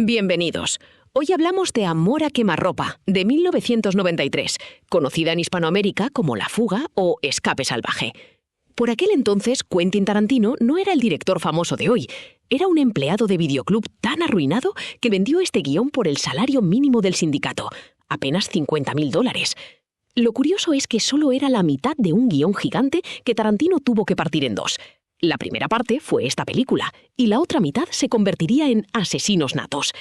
Bienvenidos. Hoy hablamos de Amor a quemarropa, de 1993, conocida en Hispanoamérica como La fuga o Escape salvaje. Por aquel entonces, Quentin Tarantino no era el director famoso de hoy. Era un empleado de videoclub tan arruinado que vendió este guión por el salario mínimo del sindicato, apenas $50.000. Lo curioso es que solo era la mitad de un guión gigante que Tarantino tuvo que partir en dos. La primera parte fue esta película, y la otra mitad se convertiría en Asesinos natos.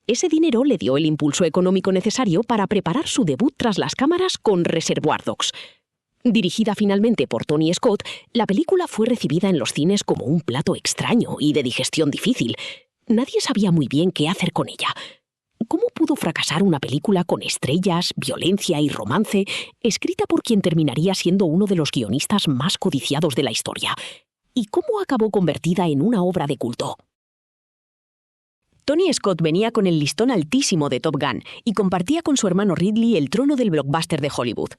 Ese dinero le dio el impulso económico necesario para preparar su debut tras las cámaras con Reservoir Dogs. Dirigida finalmente por Tony Scott, la película fue recibida en los cines como un plato extraño y de digestión difícil. Nadie sabía muy bien qué hacer con ella. ¿Cómo pudo fracasar una película con estrellas, violencia y romance, escrita por quien terminaría siendo uno de los guionistas más codiciados de la historia? ¿Y cómo acabó convertida en una obra de culto? Tony Scott venía con el listón altísimo de Top Gun y compartía con su hermano Ridley el trono del blockbuster de Hollywood.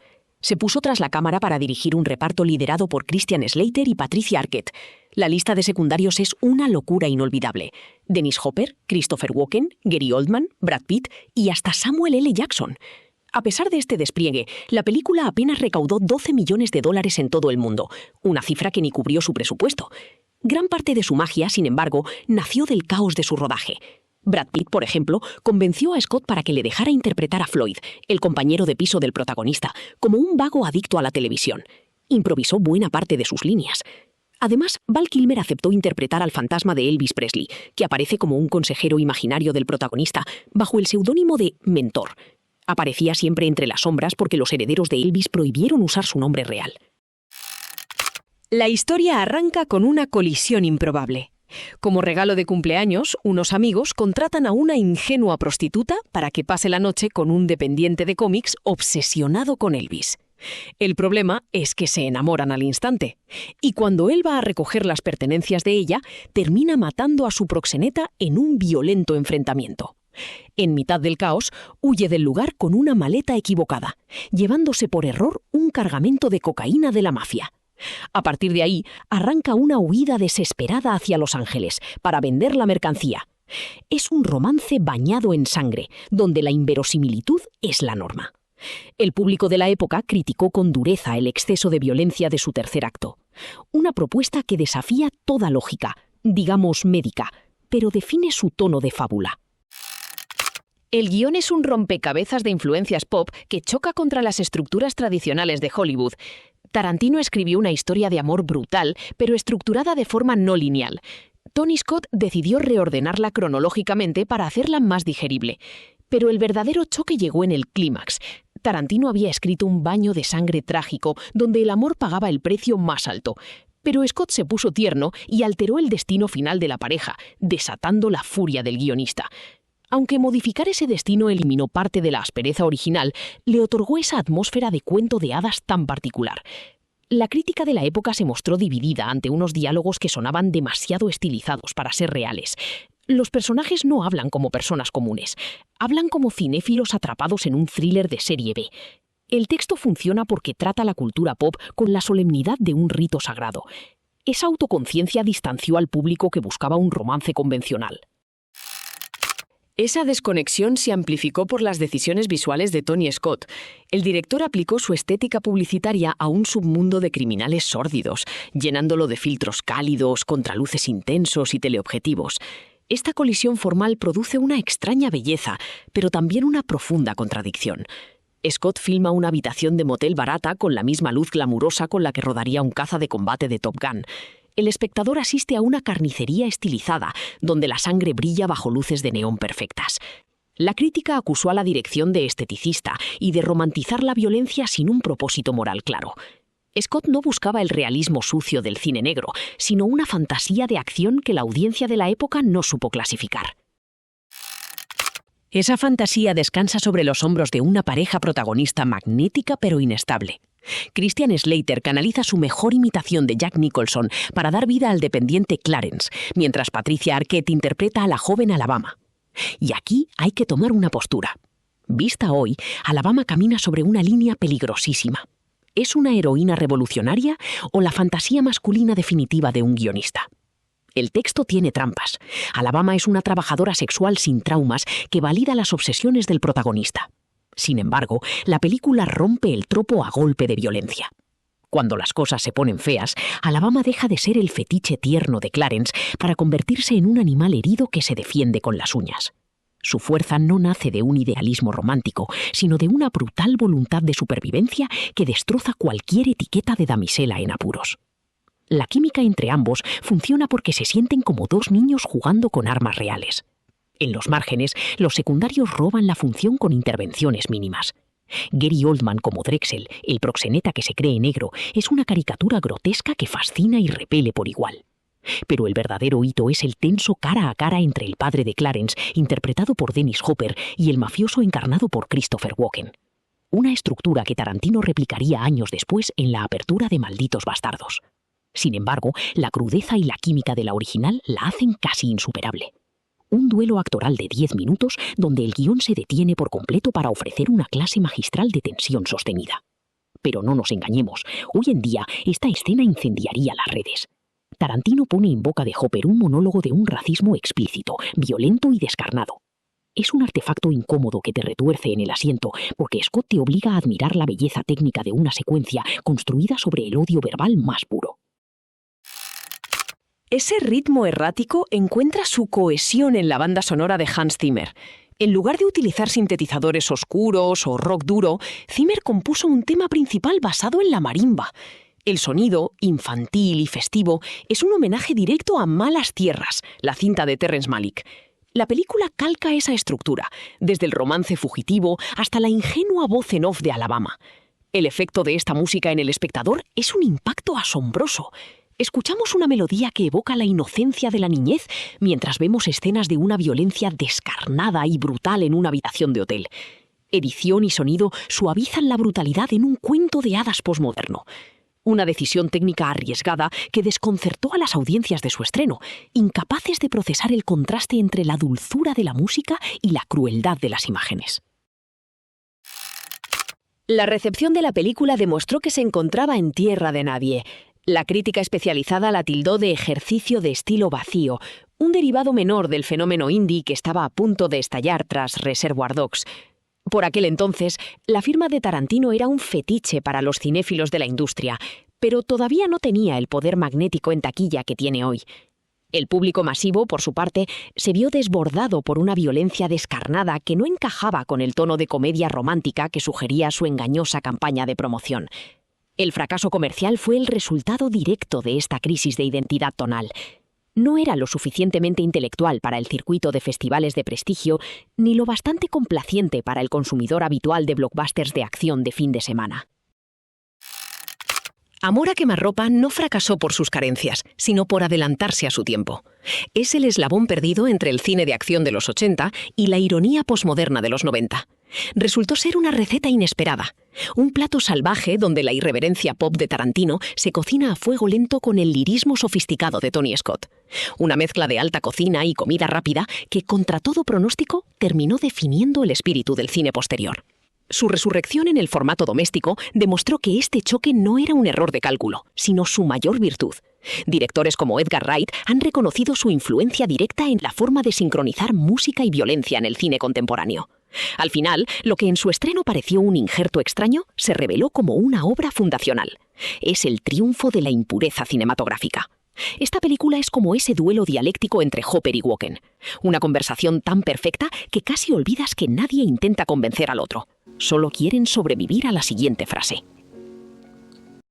Se puso tras la cámara para dirigir un reparto liderado por Christian Slater y Patricia Arquette. La lista de secundarios es una locura inolvidable. Dennis Hopper, Christopher Walken, Gary Oldman, Brad Pitt y hasta Samuel L. Jackson. A pesar de este despliegue, la película apenas recaudó $12 millones en todo el mundo, una cifra que ni cubrió su presupuesto. Gran parte de su magia, sin embargo, nació del caos de su rodaje. Brad Pitt, por ejemplo, convenció a Scott para que le dejara interpretar a Floyd, el compañero de piso del protagonista, como un vago adicto a la televisión. Improvisó buena parte de sus líneas. Además, Val Kilmer aceptó interpretar al fantasma de Elvis Presley, que aparece como un consejero imaginario del protagonista, bajo el seudónimo de Mentor. Aparecía siempre entre las sombras porque los herederos de Elvis prohibieron usar su nombre real. La historia arranca con una colisión improbable. Como regalo de cumpleaños, unos amigos contratan a una ingenua prostituta para que pase la noche con un dependiente de cómics obsesionado con Elvis. El problema es que se enamoran al instante, y cuando él va a recoger las pertenencias de ella, termina matando a su proxeneta en un violento enfrentamiento. En mitad del caos, huye del lugar con una maleta equivocada, llevándose por error un cargamento de cocaína de la mafia. A partir de ahí, arranca una huida desesperada hacia Los Ángeles para vender la mercancía. Es un romance bañado en sangre, donde la inverosimilitud es la norma. El público de la época criticó con dureza el exceso de violencia de su tercer acto. Una propuesta que desafía toda lógica, digamos médica, pero define su tono de fábula. El guión es un rompecabezas de influencias pop que choca contra las estructuras tradicionales de Hollywood. Tarantino escribió una historia de amor brutal, pero estructurada de forma no lineal. Tony Scott decidió reordenarla cronológicamente para hacerla más digerible. Pero el verdadero choque llegó en el clímax. Tarantino había escrito un baño de sangre trágico, donde el amor pagaba el precio más alto. Pero Scott se puso tierno y alteró el destino final de la pareja, desatando la furia del guionista. Aunque modificar ese destino eliminó parte de la aspereza original, le otorgó esa atmósfera de cuento de hadas tan particular. La crítica de la época se mostró dividida ante unos diálogos que sonaban demasiado estilizados para ser reales. Los personajes no hablan como personas comunes, hablan como cinéfilos atrapados en un thriller de serie B. El texto funciona porque trata la cultura pop con la solemnidad de un rito sagrado. Esa autoconciencia distanció al público que buscaba un romance convencional. Esa desconexión se amplificó por las decisiones visuales de Tony Scott. El director aplicó su estética publicitaria a un submundo de criminales sórdidos, llenándolo de filtros cálidos, contraluces intensos y teleobjetivos. Esta colisión formal produce una extraña belleza, pero también una profunda contradicción. Scott filma una habitación de motel barata con la misma luz glamurosa con la que rodaría un caza de combate de Top Gun. El espectador asiste a una carnicería estilizada, donde la sangre brilla bajo luces de neón perfectas. La crítica acusó a la dirección de esteticista y de romantizar la violencia sin un propósito moral claro. Scott no buscaba el realismo sucio del cine negro, sino una fantasía de acción que la audiencia de la época no supo clasificar. Esa fantasía descansa sobre los hombros de una pareja protagonista magnética pero inestable. Christian Slater canaliza su mejor imitación de Jack Nicholson para dar vida al dependiente Clarence, mientras Patricia Arquette interpreta a la joven Alabama. Y aquí hay que tomar una postura. Vista hoy, Alabama camina sobre una línea peligrosísima. ¿Es una heroína revolucionaria o la fantasía masculina definitiva de un guionista? El texto tiene trampas. Alabama es una trabajadora sexual sin traumas que valida las obsesiones del protagonista. Sin embargo, la película rompe el tropo a golpe de violencia. Cuando las cosas se ponen feas, Alabama deja de ser el fetiche tierno de Clarence para convertirse en un animal herido que se defiende con las uñas. Su fuerza no nace de un idealismo romántico, sino de una brutal voluntad de supervivencia que destroza cualquier etiqueta de damisela en apuros. La química entre ambos funciona porque se sienten como dos niños jugando con armas reales. En los márgenes, los secundarios roban la función con intervenciones mínimas. Gary Oldman como Drexel, el proxeneta que se cree negro, es una caricatura grotesca que fascina y repele por igual. Pero el verdadero hito es el tenso cara a cara entre el padre de Clarence, interpretado por Dennis Hopper, y el mafioso encarnado por Christopher Walken. Una estructura que Tarantino replicaría años después en la apertura de Malditos Bastardos. Sin embargo, la crudeza y la química de la original la hacen casi insuperable. Un duelo actoral de 10 minutos donde el guión se detiene por completo para ofrecer una clase magistral de tensión sostenida. Pero no nos engañemos, hoy en día esta escena incendiaría las redes. Tarantino pone en boca de Hopper un monólogo de un racismo explícito, violento y descarnado. Es un artefacto incómodo que te retuerce en el asiento porque Scott te obliga a admirar la belleza técnica de una secuencia construida sobre el odio verbal más puro. Ese ritmo errático encuentra su cohesión en la banda sonora de Hans Zimmer. En lugar de utilizar sintetizadores oscuros o rock duro, Zimmer compuso un tema principal basado en la marimba. El sonido, infantil y festivo, es un homenaje directo a Malas Tierras, la cinta de Terrence Malick. La película calca esa estructura, desde el romance fugitivo hasta la ingenua voz en off de Alabama. El efecto de esta música en el espectador es un impacto asombroso. Escuchamos una melodía que evoca la inocencia de la niñez mientras vemos escenas de una violencia descarnada y brutal en una habitación de hotel. Edición y sonido suavizan la brutalidad en un cuento de hadas posmoderno. Una decisión técnica arriesgada que desconcertó a las audiencias de su estreno, incapaces de procesar el contraste entre la dulzura de la música y la crueldad de las imágenes. La recepción de la película demostró que se encontraba en tierra de nadie. La crítica especializada la tildó de ejercicio de estilo vacío, un derivado menor del fenómeno indie que estaba a punto de estallar tras Reservoir Dogs. Por aquel entonces, la firma de Tarantino era un fetiche para los cinéfilos de la industria, pero todavía no tenía el poder magnético en taquilla que tiene hoy. El público masivo, por su parte, se vio desbordado por una violencia descarnada que no encajaba con el tono de comedia romántica que sugería su engañosa campaña de promoción. El fracaso comercial fue el resultado directo de esta crisis de identidad tonal. No era lo suficientemente intelectual para el circuito de festivales de prestigio, ni lo bastante complaciente para el consumidor habitual de blockbusters de acción de fin de semana. Amor a quemarropa no fracasó por sus carencias, sino por adelantarse a su tiempo. Es el eslabón perdido entre el cine de acción de los 80 y la ironía posmoderna de los 90. Resultó ser una receta inesperada, un plato salvaje donde la irreverencia pop de Tarantino se cocina a fuego lento con el lirismo sofisticado de Tony Scott. Una mezcla de alta cocina y comida rápida que, contra todo pronóstico, terminó definiendo el espíritu del cine posterior. Su resurrección en el formato doméstico demostró que este choque no era un error de cálculo, sino su mayor virtud. Directores como Edgar Wright han reconocido su influencia directa en la forma de sincronizar música y violencia en el cine contemporáneo. Al final, lo que en su estreno pareció un injerto extraño, se reveló como una obra fundacional. Es el triunfo de la impureza cinematográfica. Esta película es como ese duelo dialéctico entre Hopper y Walken. Una conversación tan perfecta que casi olvidas que nadie intenta convencer al otro. Solo quieren sobrevivir a la siguiente frase.